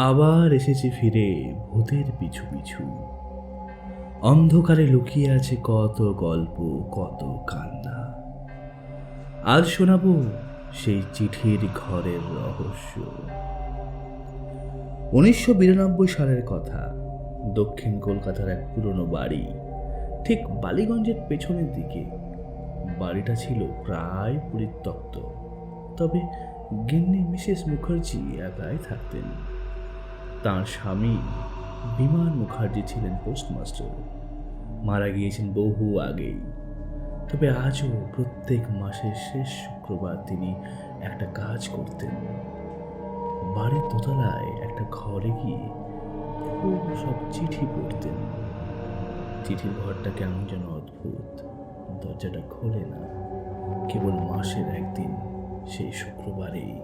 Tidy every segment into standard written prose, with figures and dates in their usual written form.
আবার এসেছে ফিরে ভূতের পিছু পিছু। অন্ধকারে লুকিয়ে আছে কত গল্প, কত কান্না। আজ শোনাবো সেই চিঠির ঘরের রহস্য। 1992 সালের কথা। দক্ষিণ কলকাতার এক পুরনো বাড়ি, ঠিক বালিগঞ্জের পেছনের দিকে। বাড়িটা ছিল প্রায় পরিত্যক্ত, তবে গিন্নি মিসেস মুখার্জি একাই থাকতেন। তাঁর স্বামী বিমান মুখার্জি ছিলেন পোস্টমাস্টার, মারা গিয়েছেন বহু আগেই। তবে আজও প্রত্যেক মাসের শেষ শুক্রবার তিনি একটা কাজ করতেন। বাড়ির দোতলায় একটা ঘরে গিয়ে খুব সব চিঠি পড়তেন। চিঠির ঘরটা কেমন যেন অদ্ভুত। দরজাটা খোলে না, কেবল মাসের একদিন, সেই শুক্রবারেই।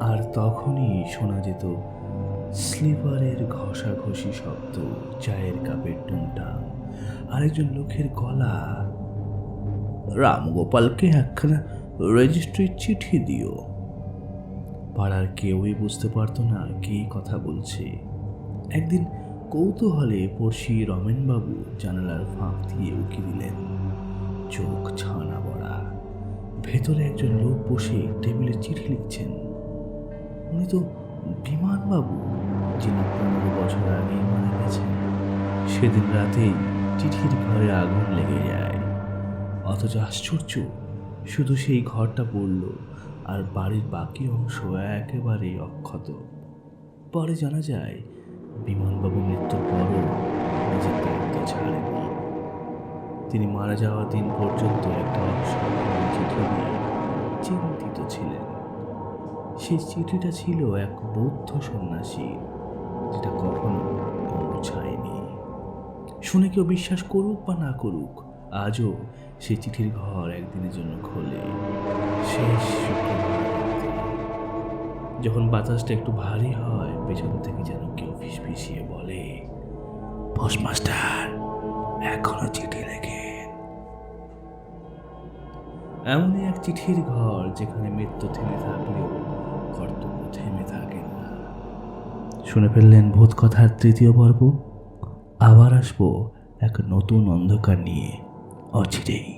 আর তখনই শোনা যেত স্লিপারের ঘষাঘষি শব্দ, চায়ের কাপের টুনটান, আরেকজন লোকের গলা, রামগোপালকে একখানা রেজিস্ট্রির চিঠি দিও। পাড়ার কেউই বুঝতে পারতো না কে কথা বলছে। একদিন কৌতূহলে পড়শি রমেনবাবু জানালার ফাঁক দিয়ে উকি দিলেন। চোখ ছানা বড়া। ভেতরে একজন লোক বসে টেবিলে চিঠি লিখছেন। উনি তো বিমানবাবু, যিনি 15 বছর আগে মারা গেছেন। সেদিন রাতেই চিঠির ঘরে আগুন লেগে যায়। অথচ আশ্চর্য, শুধু সেই ঘরটা পড়ল, আর বাড়ির বাকি অংশ একেবারে অক্ষত। পরে জানা যায় বিমানবাবু মৃত্যুর পরও নিজের দায়িত্ব ছাড়েননি। তিনি মারা যাওয়ার দিন পর্যন্ত একটা অসম্পূর্ণ চিঠি নিয়ে চিন্তিত ছিলেন। সেই চিঠিটা ছিল এক বৌদ্ধ সন্ন্যাসীর, যেটা কখনো পৌঁছায়নি। শুনে কেউ বিশ্বাস করুক বা না করুক, আজও সেই চিঠির ঘর একদিনের জন্য খোলে। শেষ শুক্রবার যখন বাতাসটা একটু ভারী হয়, পেছন থেকে যেন কেউ ফিসফিসিয়ে বলে, পোস্টমাস্টার এখনো চিঠি লেখেন। এমনই এক চিঠির ঘর, যেখানে মৃত্যু থেমে থাকলেও কর্তব্য থেমে থাকে না। শুনে ফেললেন ভূত কথার 3য় পর্ব। আবার আসবো এক নতুন অন্ধকার নিয়ে অচিরেই।